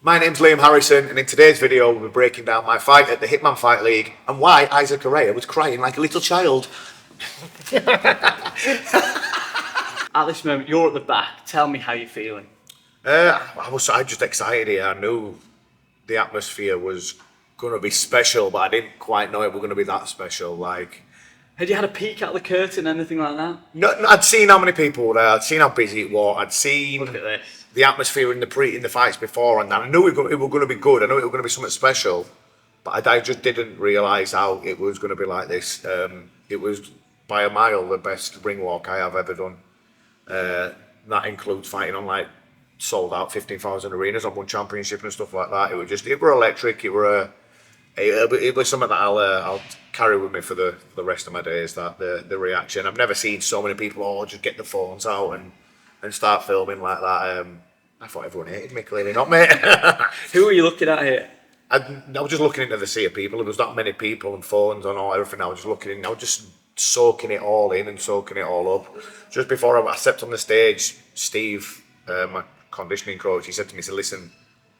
My name's Liam Harrison, and in today's video we'll be breaking down my fight at the Hitman Fight League and why Isaac Caraya was crying like a little child. At this moment, you're at the back. Tell me how you're feeling. I was just excited here. I knew the atmosphere was going to be special, but I didn't quite know it was going to be that special. Had you had a peek at the curtain, anything like that? No, I'd seen how many people were there. I'd seen how busy it was. I'd seen Look at this. the atmosphere in the fights before, and I knew it was going to be good. I knew it was going to be something special, but I just didn't realise how it was going to be like this. It was by a mile the best ring walk I have ever done. That includes fighting on sold out 15,000 arenas on one championship and stuff like that. It were electric. It was something that I'll carry with me for the rest of my days. That the reaction. I've never seen so many people just get the phones out and start filming like that. I thought everyone hated me, clearly not, mate. Who are you looking at here? I was just looking into the sea of people. There was that many people and phones and everything. I was just looking in. I was just soaking it all in and soaking it all up. Just before I stepped on the stage, Steve, my conditioning coach, he said to me, listen,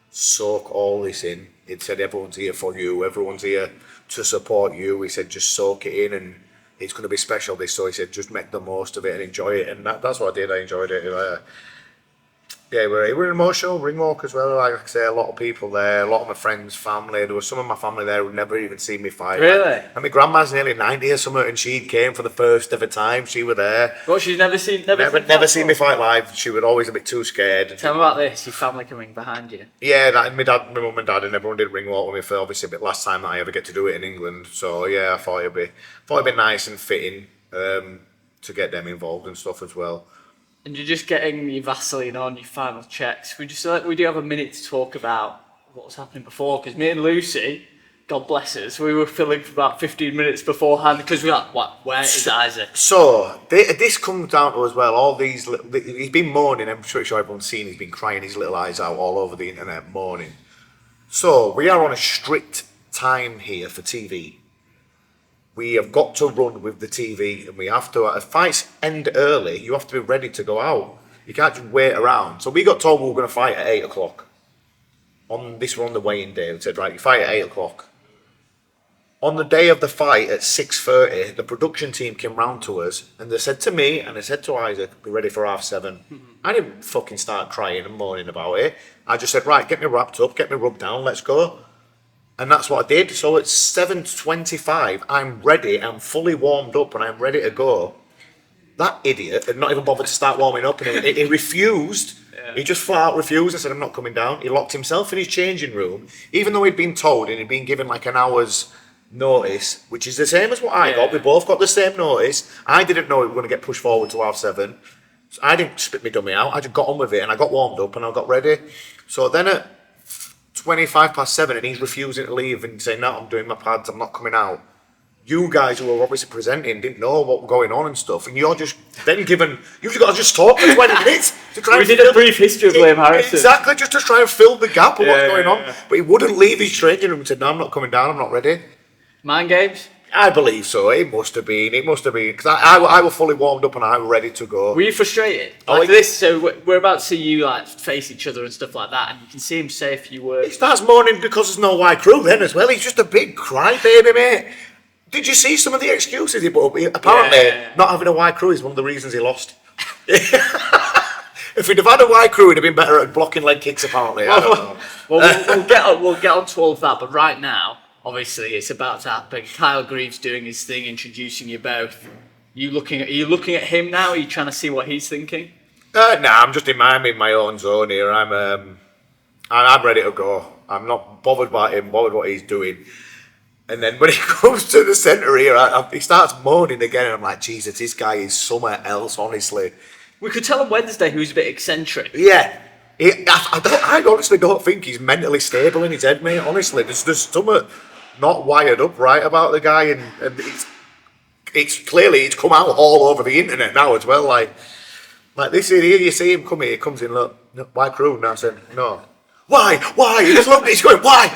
soak all this in. He said, everyone's here for you. Everyone's here to support you. He said, just soak it in and it's going to be special this. So he said, just make the most of it and enjoy it. And that's what I did. I enjoyed it. Yeah, we're an emotional ring walk as well. Like I say, a lot of people there, a lot of my friends, family. There was some of my family there who'd never even seen me fight. Really? And my grandma's nearly 90 or something, and she came for the first ever time. She was there. What, she's never seen seen me fight live. She was always a bit too scared. Tell me about this. Your family coming behind you. Yeah, my dad, my mum and dad, and everyone did ring walk with me for obviously a bit last time that I ever get to do it in England. So yeah, I thought it'd be nice and fitting to get them involved and stuff as well. And you're just getting your Vaseline on, your final checks. We do have a minute to talk about what was happening before, because me and Lucy, God bless us, we were filming for about 15 minutes beforehand because we were like, what? Where is Isaac? So this comes down to as well. All these, he's been mourning. I'm sure everyone's seen. He's been crying his little eyes out all over the internet, mourning. So we are on a strict time here for TV. We have got to run with the TV, and we have to. If fights end early, you have to be ready to go out. You can't just wait around. So we got told we were going to fight at 8 o'clock. We're on the weigh-in day. We said, right, you fight at 8 o'clock. On the day of the fight at 6:30, the production team came round to us, and they said to me, and they said to Isaac, be ready for 7:30. I didn't fucking start crying and moaning about it. I just said, right, get me wrapped up, get me rubbed down, let's go. And that's what I did. So at 7:25, I'm ready, I'm fully warmed up, and I'm ready to go. That idiot had not even bothered to start warming up, and he refused. Yeah. He just flat out refused. I said, I'm not coming down. He locked himself in his changing room, even though he'd been told and he'd been given an hour's notice, which is the same as what I got. We both got the same notice. I didn't know we were going to get pushed forward to 7:30. So I didn't spit my dummy out. I just got on with it, and I got warmed up, and I got ready. So then at 7:25, and he's refusing to leave and saying, no, I'm doing my pads, I'm not coming out. You guys who were obviously presenting didn't know what was going on and stuff, and you're just then given, you've got to just talk for 20 minutes to try. We did a brief history of Liam Harrison. Exactly, just to try and fill the gap of what's going on. But he wouldn't leave his changing room and said, no, I'm not coming down, I'm not ready. Mind games? I believe so. It must have been. Because I was fully warmed up and I was ready to go. Were you frustrated? This, so we're about to see you face each other and stuff like that, and you can see him say a few words. He starts moaning because there's no white crew then as well. He's just a big crybaby, mate. Did you see some of the excuses he put up? Apparently, not having a white crew is one of the reasons he lost. If he'd have had a white crew, he'd have been better at blocking leg kicks, apparently. I don't know. We'll get on to all of that, but right now, obviously, it's about to happen. Kyle Greaves doing his thing, introducing you both. Are you looking at him now? Are you trying to see what he's thinking? I'm just in my own zone here. I'm ready to go. I'm not bothered by him, bothered what he's doing. And then when he comes to the centre here, he starts moaning again, and I'm like, Jesus, this guy is somewhere else, honestly. We could tell on Wednesday who's a bit eccentric. Yeah. I honestly don't think he's mentally stable in his head, mate. Honestly, there's something not wired up right about the guy, and it's clearly it's come out all over the internet now as well. Like this here, you see him come here, he comes in, look, why crew? And I said, no. Why? He just looked, he's going, why?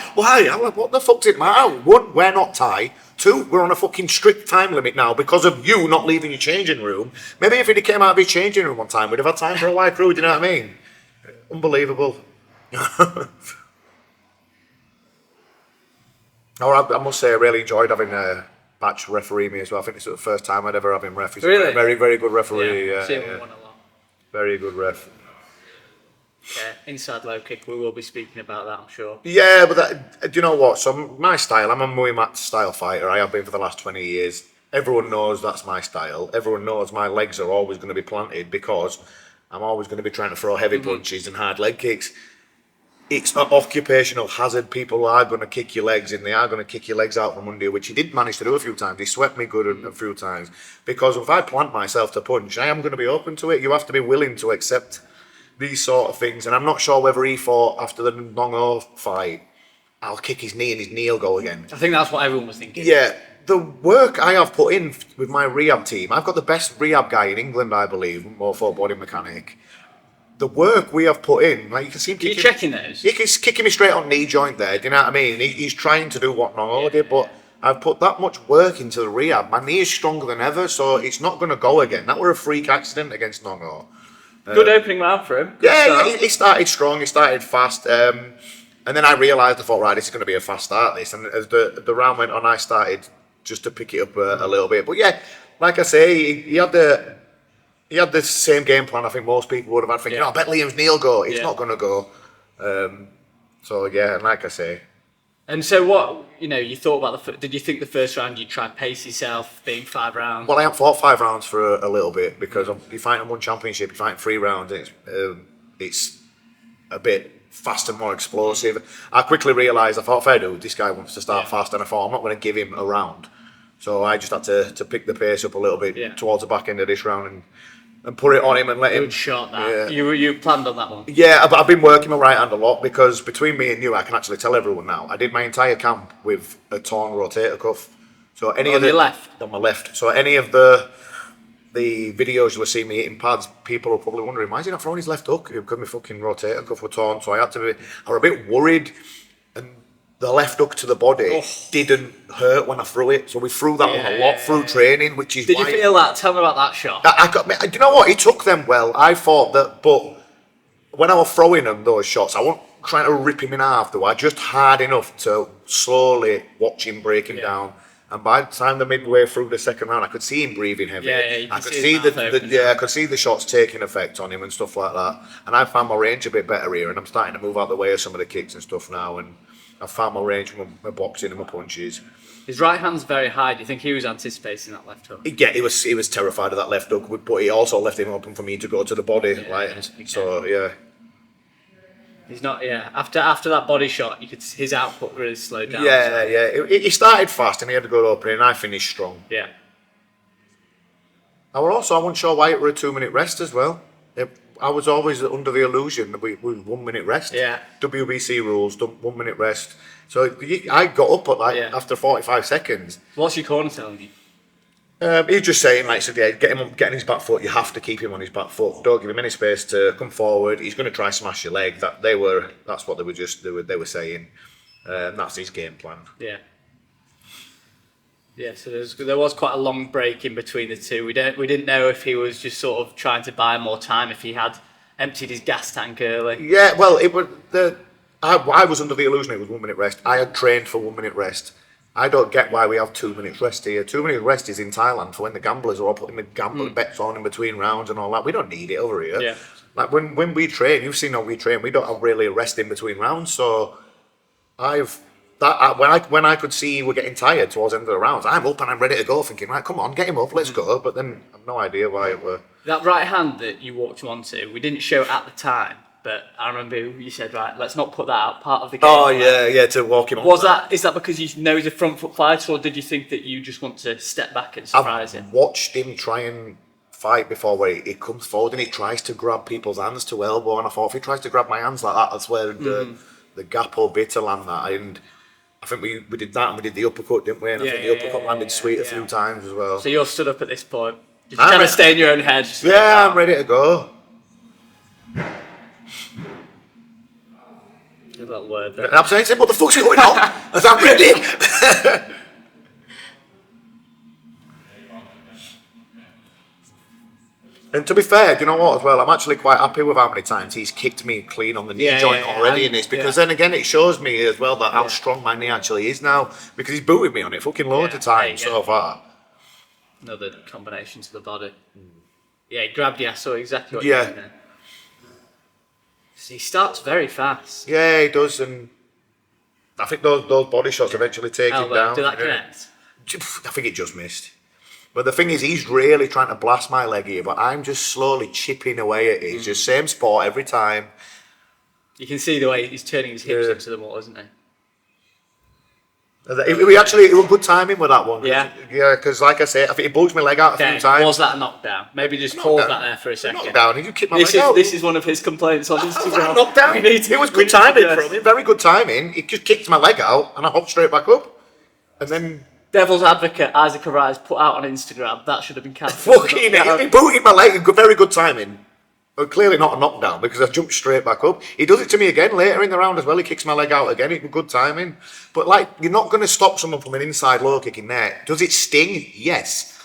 I'm like, what the fuck's it matter? One, we're not Thai. Two, we're on a fucking strict time limit now because of you not leaving your changing room. Maybe if he'd came out of his changing room one time, we'd have had time for a white crew, do you know what I mean? Unbelievable. I must say, I really enjoyed having Batch referee me as well. I think this was the first time I'd ever have him ref. He's Really? a very, very good referee. Yeah, Yeah, see him yeah. won a lot. Very good ref. Yeah, inside low kick. We will be speaking about that, I'm sure. Yeah, but do you know what? So my style, I'm a Muay Mat style fighter. I have been for the last 20 years. Everyone knows that's my style. Everyone knows my legs are always going to be planted because I'm always going to be trying to throw heavy punches and hard leg kicks. It's an occupational hazard. People are going to kick your legs in. They are going to kick your legs out from under you, which he did manage to do a few times. He swept me good a few times. Because if I plant myself to punch, I am going to be open to it. You have to be willing to accept these sort of things. And I'm not sure whether he thought after the Nong-O fight, I'll kick his knee and his knee will go again. I think that's what everyone was thinking. Yeah. The work I have put in with my rehab team, I've got the best rehab guy in England, I believe, Morpho Body Mechanic. The work we have put in, like you can see him kicking. You're checking those? He's kicking me straight on knee joint there, do you know what I mean? He's trying to do what Nong-O did, but I've put that much work into the rehab. My knee is stronger than ever, so it's not going to go again. That were a freak accident against Nong-O. Good opening round for him. Good start. He started strong, he started fast. And then I realised, I thought, right, this is going to be a fast start, this. And as the round went on, I started just to pick it up a little bit. But yeah, like I say, he had the same game plan I think most people would have had, thinking, I bet Liam's knee will go. It's not going to go. So yeah, and like I say. And so what, you thought about did you think the first round you'd try and pace yourself, being 5 rounds? Well, I haven't fought 5 rounds for a little bit because you're fighting one championship, you're fighting 3 rounds, and it's a bit fast and more explosive. I quickly realised, I thought, fair dude, this guy wants to start fast, and I thought, I'm not going to give him a round. So I just had to pick the pace up a little bit towards the back end of this round and put it on him and let him. Good shot, that. Yeah. You planned on that one? Yeah, but I've been working my right hand a lot because between me and you, I can actually tell everyone now. I did my entire camp with a torn rotator cuff. So any of the your left? On my left. So any of the videos you will see me hitting pads, people are probably wondering, why is he not throwing his left hook? Because my fucking rotator cuff was torn. So I was a bit worried, and the left hook to the body didn't hurt when I threw it. So we threw that one a lot through training, which is Did you feel that? Tell me about that shot. do you know what? He took them well. I thought that, but when I was throwing him those shots, I wasn't trying to rip him in half, though. I just hard enough to slowly watch him break him down. And by the time the midway through the second round, I could see him breathing heavy. I could see I could see the shots taking effect on him and stuff like that. And I found my range a bit better here, and I'm starting to move out the way of some of the kicks and stuff now. And I found my range with my boxing and my punches. His right hand's very high. Do you think he was anticipating that left hook? Yeah, he was terrified of that left hook, but he also left him open for me to go to the body. So yeah. He's not. Yeah. After that body shot, you could his output really slowed down. He started fast and he had a good opening, and I finished strong. Yeah. I wasn't sure why it were a 2-minute rest as well. I was always under the illusion that we 1 minute rest. Yeah. WBC rules, 1 minute rest. So I got up at after 45 seconds. What's your corner telling you? He's just saying, get him on his back foot. You have to keep him on his back foot. Don't give him any space to come forward. He's going to try smash your leg. That's what they were saying. That's his game plan. Yeah. Yeah, so there was quite a long break in between the two. We didn't know if he was just sort of trying to buy more time, if he had emptied his gas tank early. Yeah, well, I was under the illusion it was 1 minute rest. I had trained for 1 minute rest. I don't get why we have 2 minutes rest here. 2 minute rest is in Thailand for when the gamblers are all putting the gambling bets on in between rounds and all that. We don't need it over here. Yeah. Like when we train, you've seen how we train. We don't have really a rest in between rounds. So when I could see we're getting tired towards the end of the rounds, I'm up and I'm ready to go, thinking, right, come on, get him up, let's go. But then I've no idea why it were. That right hand that you walked him onto, we didn't show at the time, but I remember you said, right, let's not put that out, part of the game. Oh, yeah, to walk him on. Is that because you know he's a front foot fighter, or did you think that you just want to step back and surprise him? I've watched him try and fight before where he comes forward and he tries to grab people's hands to elbow, and I thought if he tries to grab my hands like that, that's where the gap will be to land that. And I think we did that, and we did the uppercut, didn't we? And I think the uppercut landed sweet a few times as well. So you're stood up at this point. Did you kind of stay in your own head? Yeah, I'm ready to go. A little word there. I'm saying, what the fuck's going on? As I'm ready. And to be fair, do you know what as well? I'm actually quite happy with how many times he's kicked me clean on the knee joint already in this, because then again it shows me as well that how strong my knee actually is now, because he's booted me on it fucking loads of times so far. Another combination to the body. Yeah, he grabbed you. I saw exactly what you meant there. So he starts very fast. Yeah, he does, and I think those body shots eventually take him down. Did that connect? I think it just missed. But the thing is, he's really trying to blast my leg here, but I'm just slowly chipping away at it. It's just same spot every time. You can see the way he's turning his hips into the wall, isn't he? It was good timing with that one. Yeah, because like I say, I think he bulged my leg out a few times. Was that a knockdown? Maybe just pause that there for a second. Knockdown. He kicked my leg out. This is one of his complaints on Instagram. Knockdown. It was good timing from him. Very good timing. He just kicked my leg out, and I hopped straight back up, and then. Devil's advocate Isaac Caraya put out on Instagram that should have been cancelled. Fucking he booted my leg. Very good timing. But clearly not a knockdown, because I jumped straight back up. He does it to me again later in the round as well. He kicks my leg out again. It was good timing. But like, you're not going to stop someone from an inside low kick in there. Does it sting? Yes.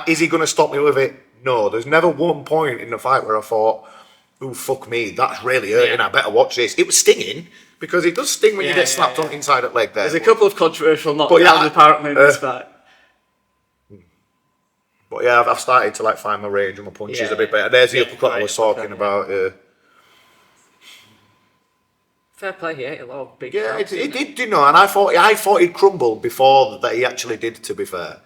Is he going to stop me with it? No. There's never one point in the fight where I thought, "Ooh, fuck me, that's really hurting. I better watch this." It was stinging, because it does sting when you get slapped on inside that leg there. There's a couple of controversial knockdowns apparently in this fight. But yeah, I've started to like find my range and my punches a bit better. There's the uppercut I was talking about. Fair play, he ate a lot of big. Yeah, he did, you know, and I thought he'd crumble before that he actually did. To be fair.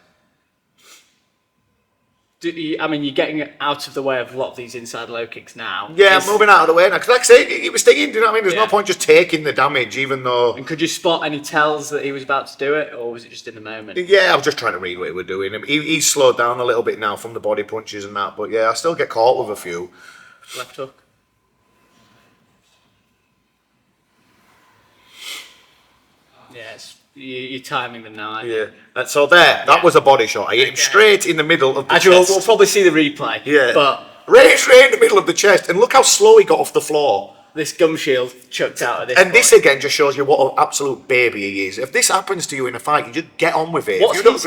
I mean, you're getting out of the way of a lot of these inside low kicks now. Yeah, I'm moving out of the way now. Because like I say, it was stinging, do you know what I mean? There's no point just taking the damage, even though... And could you spot any tells that he was about to do it, or was it just in the moment? Yeah, I was just trying to read what he was doing. He's slowed down a little bit now from the body punches and that, but yeah, I still get caught with a few. Left hook. Yes. You're timing them now, aren't you? Yeah. And so that was a body shot. I hit him straight in the middle of the chest. We'll probably see the replay. Yeah. But straight in the middle of the chest. And look how slow he got off the floor. This gum shield chucked out of this. And this again just shows you what an absolute baby he is. If this happens to you in a fight, you just get on with it. What's he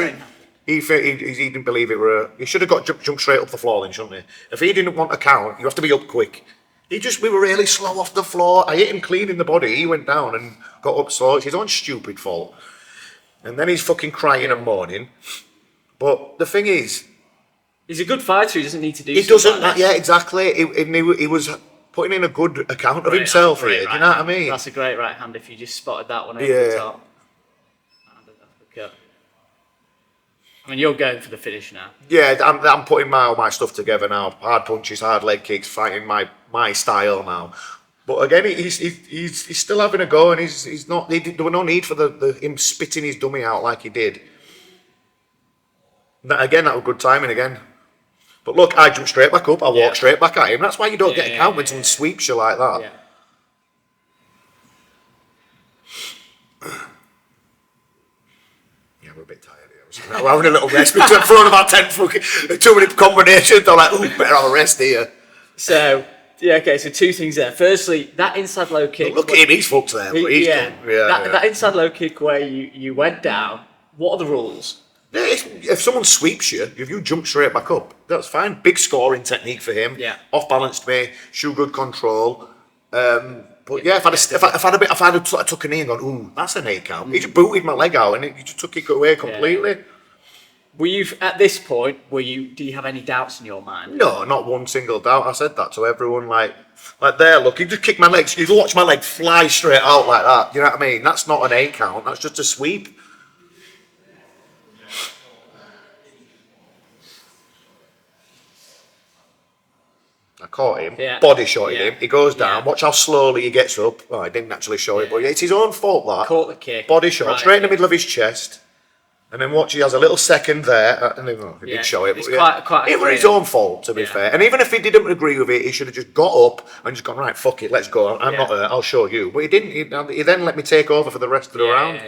saying? He didn't believe it were. He should have got jumped straight up the floor then, shouldn't he? If he didn't want a count, you have to be up quick. We were really slow off the floor. I hit him clean in the body. He went down and got up slow. It's his own stupid fault. And then he's fucking crying and moaning. But the thing is... He's a good fighter, he doesn't need to do He doesn't, like yeah, exactly. He was putting in a good account of himself here, do you know what I mean? That's a great right hand if you just spotted that one over the top. I mean, you're going for the finish now. Yeah, I'm putting all my stuff together now. Hard punches, hard leg kicks, fighting my style now. But again, he's still having a go, and he's not. There was no need for him spitting his dummy out like he did. That was good timing again. But look, I jumped straight back up. I walked straight back at him. That's why you don't get a count when someone sweeps you like that. Yeah, we're a bit tired here. We're having a little rest. We've thrown about 10 fucking 2-minute combinations. I'm like, better have a rest here. So. Yeah, okay, so two things there. Firstly, that inside low kick... Look at him, he's fucked there. He's done. That inside low kick where you went down, what are the rules? If someone sweeps you, if you jump straight back up, that's fine. Big scoring technique for him. Yeah. Off-balanced me, shoe good control. But yeah, if I took a knee and gone, ooh, that's an 8 count. He just booted my leg out and he just took it away completely. Yeah. Were you, at this point, do you have any doubts in your mind? No, not one single doubt. I said that to everyone, like there, look, he just kicked my legs. You watch my leg fly straight out like that. You know what I mean? That's not an 8 count. That's just a sweep. I caught him, body shotted him. He goes down. Watch how slowly he gets up. Oh, I didn't actually show it, but it's his own fault that. Caught the kick. Body shot straight in the middle of his chest. And then watch, he has a little second there, and he did show it. It's but quite it was his own fault, to be fair. And even if he didn't agree with it, he should have just got up and just gone, right, fuck it, let's go. I'm not hurt, I'll show you. But he didn't. He then let me take over for the rest of the round.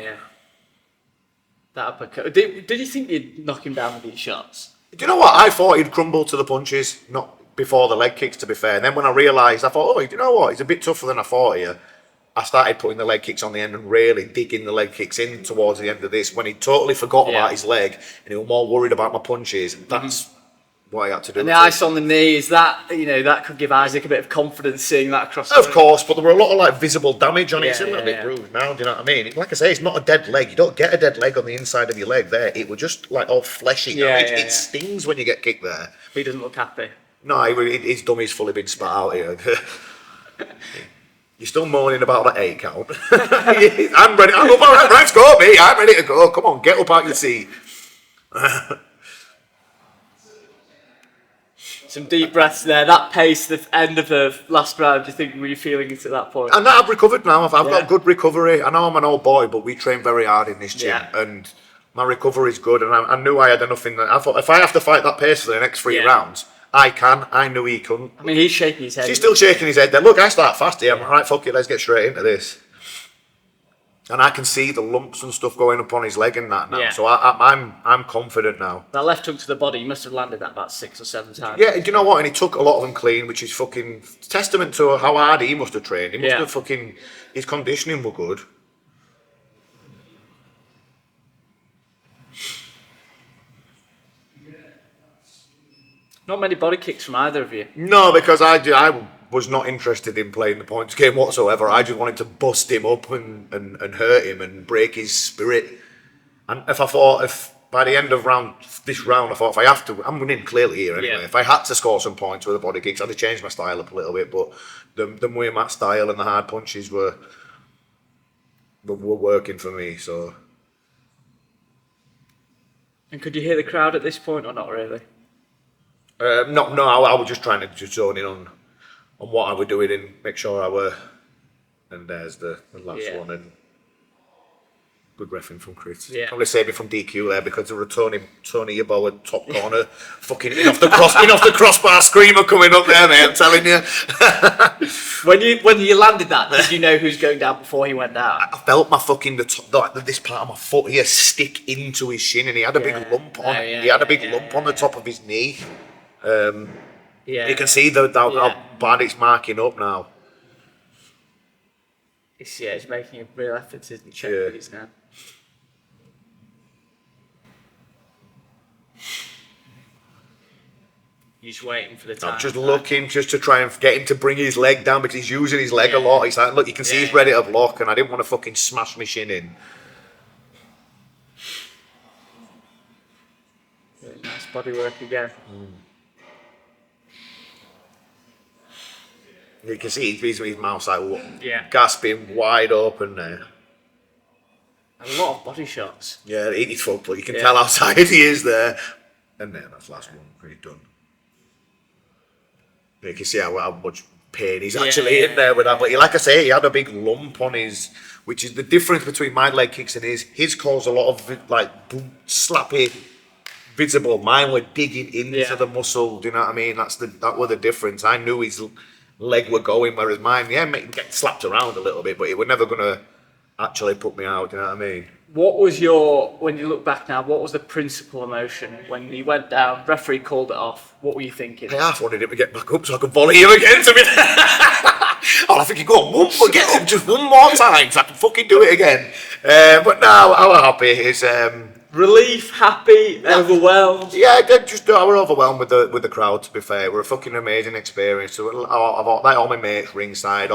That uppercut. Did you think you'd knock him down with these shots? Do you know what? I thought he'd crumble to the punches, not before the leg kicks, to be fair. And then when I realised, I thought, do you know what? He's a bit tougher than I thought here. I started putting the leg kicks on the end and really digging the leg kicks in towards the end of this when he totally forgot about his leg and he was more worried about my punches. That's what he had to do. And the ice on the knee, is that, that could give Isaac a bit of confidence seeing that across the Of ring. course, but there were a lot of like visible damage on it. It's a Yeah, little bit yeah. bruised now, do you know what I mean? Like I say, it's not a dead leg. You don't get a dead leg on the inside of your leg there. It was just like all fleshy. Yeah, It stings when you get kicked there. He doesn't look happy. No, his dummy's fully been spat out here. You're still moaning about that 8 count. I'm ready. I'm up, all right, let's go, mate. I'm ready to go. Come on, get up out your seat. Some deep breaths there. That pace, the end of the last round, do you think, were you feeling it at that point? And I've recovered now. I've got good recovery. I know I'm an old boy, but we train very hard in this gym. Yeah. And my recovery is good. And I knew I had enough in there. I thought, if I have to fight that pace for the next 3 rounds, I can. I knew he couldn't. I mean, he's shaking his head. He's still shaking his head there. Look, I start fast here. I'm all right, fuck it, let's get straight into this. And I can see the lumps and stuff going up on his leg and that now. Yeah. So I'm confident now. That left hook to the body, he must have landed that about 6 or 7 times. Yeah, do you know what? And he took a lot of them clean, which is fucking testament to how hard he must have trained. He must have fucking, his conditioning were good. Not many body kicks from either of you. No, because I was not interested in playing the points game whatsoever. I just wanted to bust him up and hurt him and break his spirit. And if by the end of this round, I thought if I have to, I'm winning clearly here anyway. Yeah. If I had to score some points with the body kicks, I'd have changed my style up a little bit. But the Muay Mat style and the hard punches were working for me. So. And could you hear the crowd at this point or not really? No, I was just trying to just zone in on what I was doing and make sure I were. And there's the last one, and good reffing from Chris. Yeah. Probably saved me from DQ there because there were Tony Yeboah top corner, fucking in off the crossbar screamer coming up there, mate. I'm telling you. When you landed that, did you know who's going down before he went down? I felt my fucking this part of my foot here stick into his shin, and he had a big lump on. He had a big lump on the top of his knee. You can see how bad it's marking up now. It's making a real effort to check these now. You're just waiting for the time. I'm just looking just to try and get him to bring his leg down because he's using his leg a lot. He's like, look, you can see he's ready to block, and I didn't want to fucking smash my shin in. Really nice body work again. You can see his mouth's like gasping wide open there. A lot of body shots. Yeah, he's fucked, but you can tell how tired he is there. And then that's the last one, pretty done. You can see how much pain he's actually in there with that. But like I say, he had a big lump on his, which is the difference between my leg kicks and his. His caused a lot of like slappy, visible. Mine were digging into the muscle. Do you know what I mean? That were the difference. I knew his leg were going, whereas mine, get slapped around a little bit, but it was never gonna actually put me out. Do you know what I mean? What was when you look back now, what was the principal emotion when he went down, referee called it off? What were you thinking? I half wanted him to get back up so I could volley him again to me. I think you go on, get up just one more time so I can fucking do it again. But now I was happy. It's relief, happy, overwhelmed. Yeah, I were overwhelmed with the crowd. To be fair, it was a fucking amazing experience. So all my mates ringside,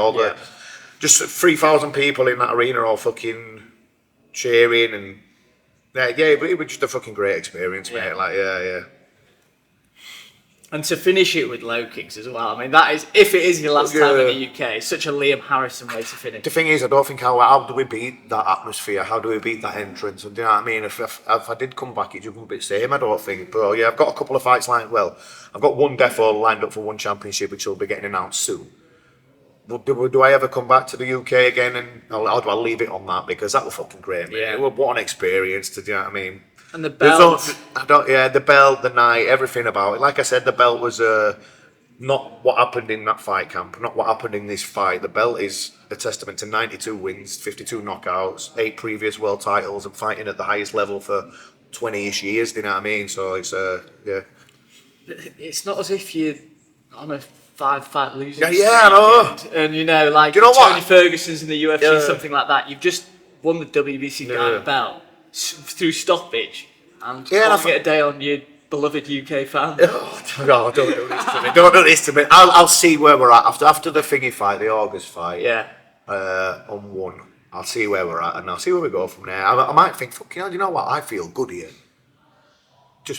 just 3,000 people in that arena, all fucking cheering and it was just a fucking great experience, mate. And to finish it with low kicks as well. I mean, that is, if it is your last time in the UK, it's such a Liam Harrison way to finish. The thing is, I don't think how do we beat that atmosphere? How do we beat that entrance? And do you know what I mean? If I did come back, it just wouldn't be the same, I don't think. But I've got a couple of fights lined. Well, I've got one defo lined up for one championship, which will be getting announced soon. Do I ever come back to the UK again, and or do I leave it on that, because that was fucking great, man. What an experience, do you know what I mean? And the belt. The belt, the night, everything about it. Like I said, the belt was not what happened in that fight camp, not what happened in this fight. The belt is a testament to 92 wins, 52 knockouts, 8 previous world titles, and fighting at the highest level for 20-ish years, do you know what I mean? So it's, It's not as if you're on a 5-fight losing streak. I know. And do you know Tony what? Ferguson's in the UFC, something like that. You've just won the WBC belt through stoppage, and can't get a day on your beloved UK fan. Oh, God, don't do this to me. Don't do this to me. I'll see where we're at after the thingy fight, the August fight. Yeah. On one. I'll see where we're at, and I'll see where we go from there. I might think, fucking hell, you know what? I feel good here.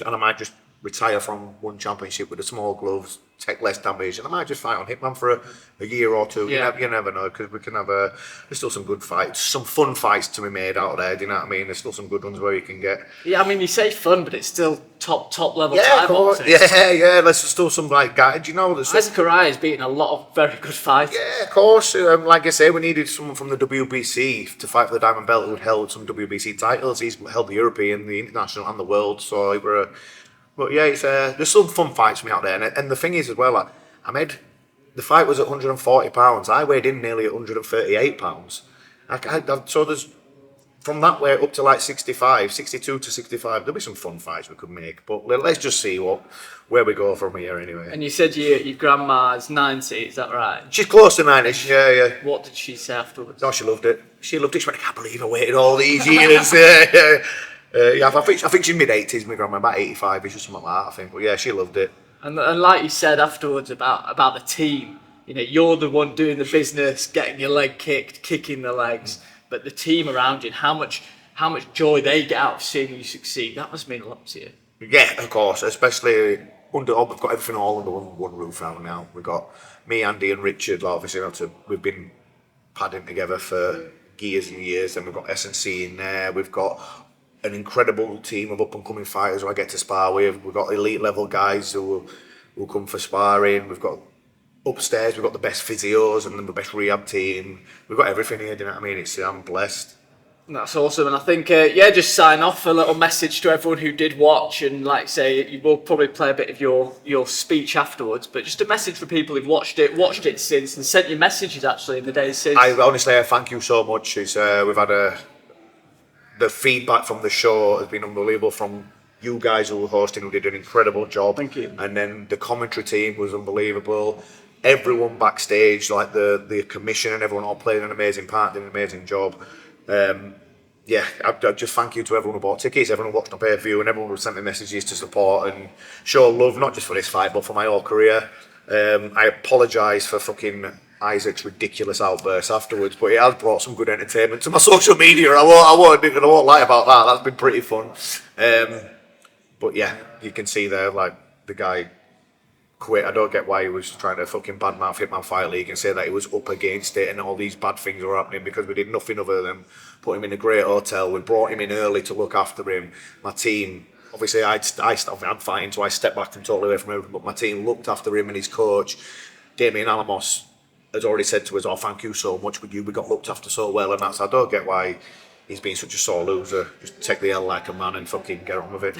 And I might just retire from one championship with the small gloves, take less damage, and I might just fight on Hitman for a year or two. Yeah. You never know, because we can have there's still some good fights, some fun fights to be made out there. Do you know what I mean? There's still some good ones where you can get. Yeah, I mean, you say fun, but it's still top level. Yeah, time of course. boxing. Yeah. There's still some like guys. You know, there's. Isaac Caraya has beaten a lot of very good fighters. Yeah, of course. Like I say, we needed someone from the WBC to fight for the Diamond Belt who'd held some WBC titles. He's held the European, the International, and the World. So but yeah, it's there's some fun fights for me out there. And the thing is as well, the fight was at £140. I weighed in nearly at £138. So there's from that way up to like 62 to 65. There'll be some fun fights we could make. But let's just see where we go from here anyway. And you said your grandma's 90, is that right? She's close to 90. Yeah. What did she say afterwards? No, she loved it. She went, I can't believe I waited all these years. Yeah, I think she's mid-80s, my grandma, about 85ish or something like that, I think. But yeah, she loved it. And like you said afterwards about the team, you know, you're the one doing the business, getting your leg kicked, kicking the legs, but the team around you, and how much joy they get out of seeing you succeed, that must mean a lot to you. Yeah, of course, especially we've got everything all under one roof now. We've got me, Andy and Richard, obviously, we've been padding together for years and years, and we've got S&C in there, we've got an incredible team of up-and-coming fighters who I get to spar with. We've got elite-level guys who come for sparring. We've got upstairs, we've got the best physios and the best rehab team. We've got everything here, do you know what I mean? I'm blessed. That's awesome, and I think, just sign off a little message to everyone who did watch, and like say, you will probably play a bit of your speech afterwards, but just a message for people who've watched it since, and sent you messages actually in the days since. I thank you so much. We've had the feedback from the show has been unbelievable from you guys who were hosting, who did an incredible job. Thank you. And then the commentary team was unbelievable. Everyone backstage, like the commission and everyone all played an amazing part, did an amazing job. I just thank you to everyone who bought tickets, everyone who watched on pay-per-view, and everyone who sent me messages to support and show love, not just for this fight, but for my whole career. I apologise for fucking Isaac's ridiculous outbursts afterwards, but it has brought some good entertainment to my social media. I won't lie about that. That's been pretty fun. But yeah, you can see there, like, the guy quit. I don't get why he was trying to fucking badmouth Hitman Fight League and say that he was up against it and all these bad things were happening, because we did nothing other than put him in a great hotel. We brought him in early to look after him. My team, obviously I'm fighting, so I stepped back and totally away from everything, but my team looked after him and his coach, Damien Alamos, has already said to us, "Oh, thank you so much. We got looked after so well," and I don't get why he's been such a sore loser. Just take the L like a man and fucking get on with it.